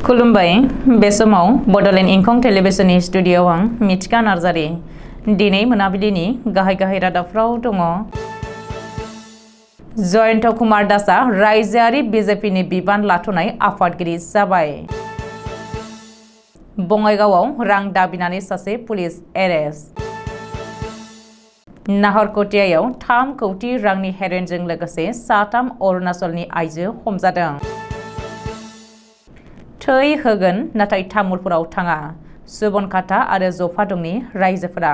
खुलुमबाय बे समाव बडोलेण्ड इंखं टेलिभिजननि स्टुडियोआव आं मिथिका नार्जारी दिनै मोनाबिलिनि गाहाय रादाबफ्राव दङ। जयन्त कुमार दासआ रायजोआरि बीजेपीनि बिबान लाथ'नाय आफादगिरि जाबाय। बङाइगावआव रां दाबिनानै सासे पुलिस एरेस्ट। नाहरकटियायाव 3 कौटि रांनि हेर'इनजों लोगोसे 3 अरुणाचलनि आइजो हमजादों। थै होगोन नाथाय तामुलपुराव थाङा सुबनखाता आरो जफादंनि रायजोफोरा।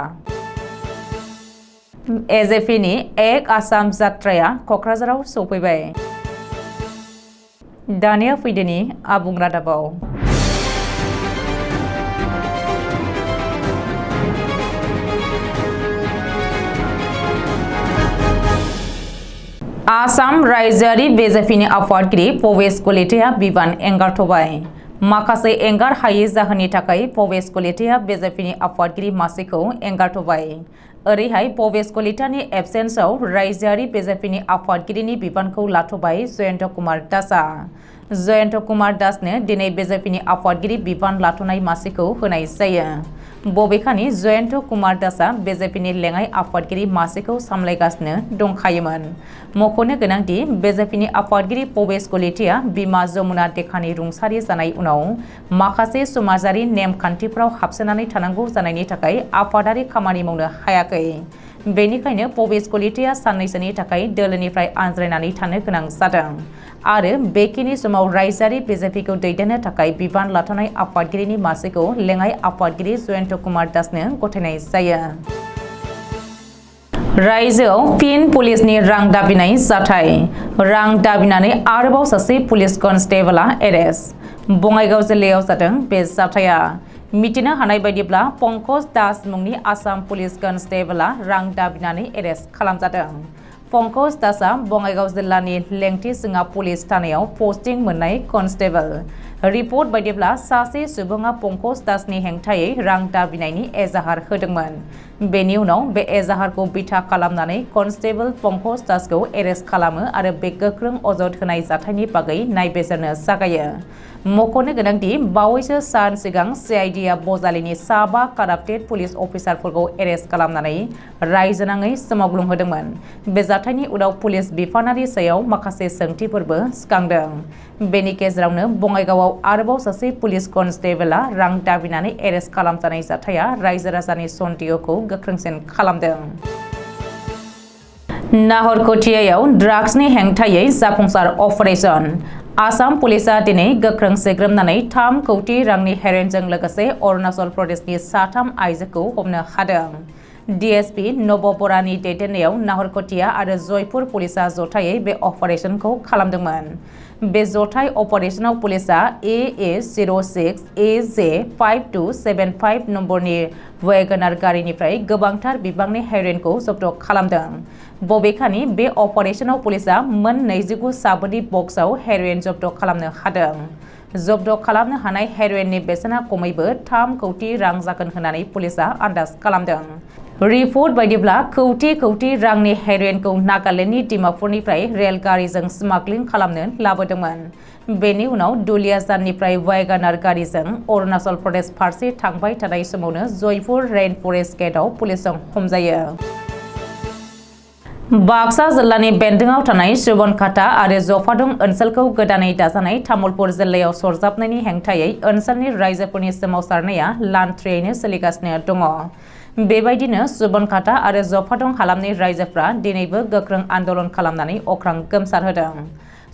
एजेपिनि एक आसाम जात्राया क'क्राझाराव सौफैबाय। दानिया फैदोनि आबुं रादाबाव। आसाम रायजोआरि बीजेपीनि आफादगिरि भबेश कलिताया बिबान एंगारथ'बाय। माखासे एंगार हायै जाहोननि थाखाय भबेश कलिताया बीजेपीनि आफादगिरि मासिखौ एंगारथ'बाय। ओरैहाय भबेश कलितानि एबसेन्सआव रायजोआरि बीजेपीनि आफादगिरिनि बिबानखौ लाथ'बाय जयन्त कुमार दासआ। जयन्त कुमार दासनो दिनै बीजेपीनि आफादगिरि बिबान लाथ'नाय मासिखौ होनाय जायो। बबेखानि जयन्त कुमार दासआ बीजेपीनि लेङाइ आफादगिरि मासिखौ सामलायगासिनो दंखायोमोन। मख'नो गोनांदि बीजेपीनि आफादगिरि भबेश कलिताया बिमा जमुना देकानि रुंसारि जानाय उनाव माखासे समाजारि नेमखान्थिफ्राव हाबसोनानै थानांगौ जानायनि थाखाय आफादारि खामानि मावनो हायाखै। बेनिखायनो भबेश कलिताया साननैसोनि थाखाय दोलोनिफ्राय आनज्रायनानै थानो गोनां जादों आरो बेखिनि समाव रायजोआरि बीजेपीखौ दैदेननो थाखाय बिबान लाथ'नाय आफादगिरिनि मासिखौ लेङाइ आफादगिरि जयन्त कुमार दासनो गथायनाय जायो। रायजोआव फिन पुलिसनि रां दाबिनाय जाथाय। रां दाबिनानै आरोबाव सासे पुलिस कनस्टेबलआ एरेस्ट। बङाइगाव जिल्लायाव जादों बे जाथाया। मिथिनो हानाय बायदिब्ला पंकज दास मुंनि आसाम पुलिस कनस्टेबलआ रां दाबिनानै एरेस्ट खालामजादों। पंकज दासआ बङाइगाव जिल्लानि लेंथिसिङा पुलिस थानायाव पस्टिं मोननाय कनस्टेबल। रिपर्ट बायदिब्ला सासे सुबुङा पंकज दासनि हेंथायै रां दाबिनायनि एजाहार होदोंमोन। बेनि उनाव बे एजाहारखौ बिथा खालामनानै कनस्टेबल पंकज दासखौ एरेस्ट खालामो आरो बे गोख्रों अजद होनाय जाथायनि बागै नायबिजिरनो जागायो। मख'नो गोनांदि बावैसो सान सिगां CIDआ बजालिनि 5 काराप्टेड पुलिस अफिसारफोरखौ एरेस्ट खालामनानै रायजोनाङै सोमावग्लुंहोदोंमोन। बे जाथायनि उनाव पुलिस बिफानारि सायाव माखासे सोंथिफोरबो सिखांदों। बेनि गेजेरावनो बङाइगावआव आरोबाव सासे पुलिस कनस्टेबलआ रां दाबिनानै एरेस्ट खालामजानाय जाथाया रायजो राजानि सन्देहखौ गोख्रोंसिन खालामदों। नाहरकटियायाव ड्राग्सनि हेंथायै जाफुंसार अपारेशन। आसाम पुलिसआ दिनै गोख्रों सिग्रोमनानै 3 कौटि रांनि हेर'इनजों लोगोसे अरुणाचल प्रदेशनि 3 आइजोखौ हमनो हादों। DSP नब बरानि दैदेननायाव नाहरकटिया आरो जयपुर पुलिसआ जथायै बे अपारेशनखौ खालामदोंमोन। बे जथाय अपारेशनाव पुलिसआ AA06 AJ 5275 नम्बरनि वेगनार गारिनिफ्राय गोबांथार बिबांनि हेर'इनखौ जब्द खालामदों। बबेखानि बे अपारेशनाव पुलिसआ मोन 29 साबोननि बक्सआव हेर'इन जब्द खालामनो हादों। जब्द खालामनो हानाय हेर'इननि बेसेना खमैबो 3 कौटि रां जागोन होननानै पुलिसआ आन्दाज खालामदों। रिपर्ट बायदिब्ला कौटि रांनि हेर'इनखौ नागालेण्डनि डिमापुरनिफ्राय रेलगारिजों स्माग्लिं खालामनो लाबोदोंमोन। बेनि उनाव दुलियाजाननिफ्राय वेगनार गारिजों अरुणाचल प्रदेश फारसे थांबाय थानाय समावनो जयपुर रेइन फरेस्ट गेटआव पुलिसजों हमजायो। बाक्सा जिल्लानि बेन्दोंआव थानाय सुबनखाता आरो जफादं ओनसोलखौ गोदानै दाजानाय तामुलपुर जिल्लायाव सरजाबनायनि हेंथायै ओनसोलनि रायजोफोरनि सोमावसारनाया लान्थ्रियैनो सोलिगासिनो दङ। बेबायदिनो सुबनखाता आरो जफादं हालामनि रायजोफ्रा दिनैबो गोख्रों आन्दोलन खालामनानै अख्रां गोमसारहोदों।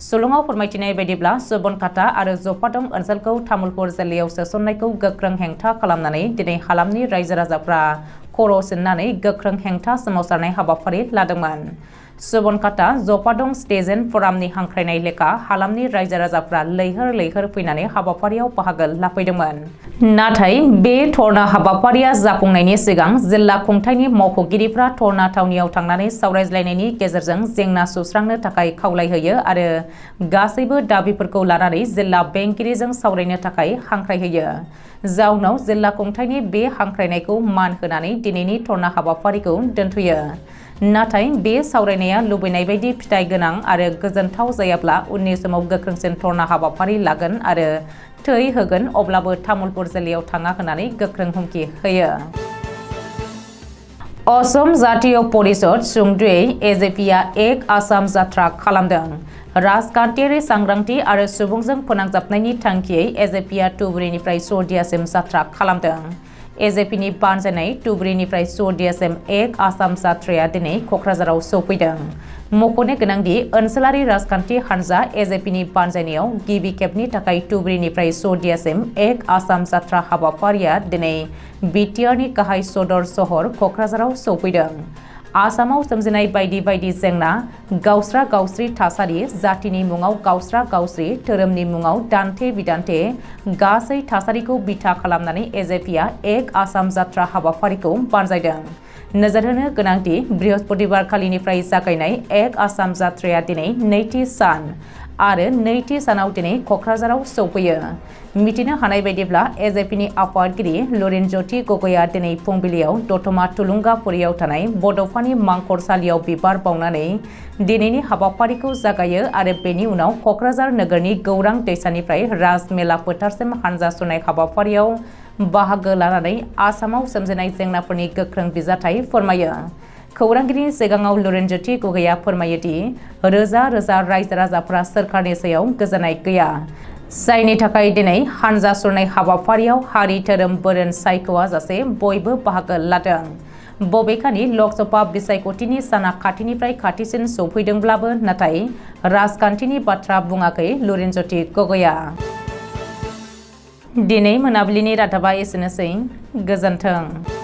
सुलुङाव फोरमायथिनाय बायदिब्ला सुबनखाता आरो जफादं ओनसोलखौ तामुलपुर जिल्लायाव सोसननायखौ गोख्रों हेंथा खालामनानै दिनै हालामनि रायजो राजाफ्रा खर' सिननानै गोख्रों हेंथा सोमावसारनाय हाबाफारि लादोंमोन। सुबनखाता जफादं सिटिजेन फरामनि हांख्रायनाय लेखा हालामनि रायजो राजाफ्रा लैहोर फैनानै हाबाफारियाव बाहागो लाफैदोंमोन। नाथाय बे धर्ना हाबाफारिया जाफुंनायनि सिगां जिल्ला खुंथायनि मावख'गिरिफ्रा धर्ना थावनियाव थांनानै सावरायज्लायनायनि गेजेरजों जेंना सुस्रांनो थाखाय खावलायहोयो आरो गासैबो दाबिफोरखौ लानानै जिल्ला बेंगिरिजों सावरायनो थाखाय हांख्रायहोयो। जाउनाव जिल्ला खुंथायनि बे हांख्रायनायखौ मान होनानै दिनैनि धर्ना हाबाफारिखौ दोनथ'यो। नाथाय बे सावरायनाया लुबैनाय बायदि फिथाइ गोनां आरो गोजोनथाव जायाब्ला उननि समाव गोख्रोंसिन धरना हाबाफारि लागोन आरो थै होगोन अब्लाबो तामुलपुर जिल्लायाव थाङा होननानै गोख्रों हुमखि होयो। असम जातीय परिषद सुंद'यै एजेपिआ एक आसाम जात्रा खालामदों। राजखान्थियारि सांग्रांथि आरो सुबुंजों फोनांजाबनायनि थांखियै एजेपिआ धुबुरीनिफ्राय शदियासिम जात्रा खालामदों। एजेपिनि बानजायनाय धुबुरीनिफ्राय शदियासिम एक आसाम जात्राया दिनै क'क्राझाराव सौफैदों। मख'नो गोनांदि ओनसोलारि राजखान्थि हान्जा एजेपिनि बानजायनायाव गिबि खेबनि थाखाय धुबुरीनिफ्राय शदियासिम एक आसाम जात्रा हाबाफारिया दिनै बिटिआरनि गाहाय सदर सहर क'क्राझाराव सौफैदों। आसामाव सोमजिनाय बायदि बायदि जेंना, गावस्रा गावस्रि थासारि, जातिनि मुङाव गावस्रा गावस्रि, धोरोमनि मुङाव दान्थे बिदान्थे गासै थासारिखौ बिथा खालामनानै एजेपिआ एक आसाम जात्रा हाबाफारिखौ बानजायदों। नोजोर होनो गोनांदि बृहस्पतिबारखालिनिफ्राय जागायनाय एक आसाम जात्राया दिनै नैथि सान आरो नैथि सानाव दिनै क'क्राझाराव सौफैयो। मिथिनो हानाय बायदिब्ला एजेपिनि आफादगिरि लरेनज्यति गगैआ दिनै फुंबिलियाव दतमा थुलुंगाफुरियाव थानाय बड'फानि मांखरसालियाव बिबार बावनानै दिनैनि हाबाफारिखौ जागायो आरो बेनि उनाव क'क्राझार नोगोरनि गौरां दैसानिफ्राय राजमेला फोथारसिम हान्जा सुरनाय हाबाफारियाव बाहागो लानानै आसामाव सोमजिनाय जेंनाफोरनि गोख्रों बिजाथाइ फोरमायो। खौरांगिरिनि सिगाङाव लरेनज्यति गगैआ फोरमायोदि रोजा रोजा रायजो राजाफोरा सोरखारनि सायाव गोजोननाय गैया, जायनि थाखाय दिनै हान्जा सुरनाय हाबाफारियाव हारि धोरोम बोरोन सायख'आजासे बयबो बाहागो लादों। बबेखानि लकसभा बिसायख'थिनि साना खाथिनिफ्राय खाथिसिन सौफैदोंब्लाबो नाथाय राजखान्थिनि बाथ्रा बुङाखै लरेनज्यति गगैआ। दिनै मोनाबिलिनि रादाबा एसेनोसै। गोजोन्थों।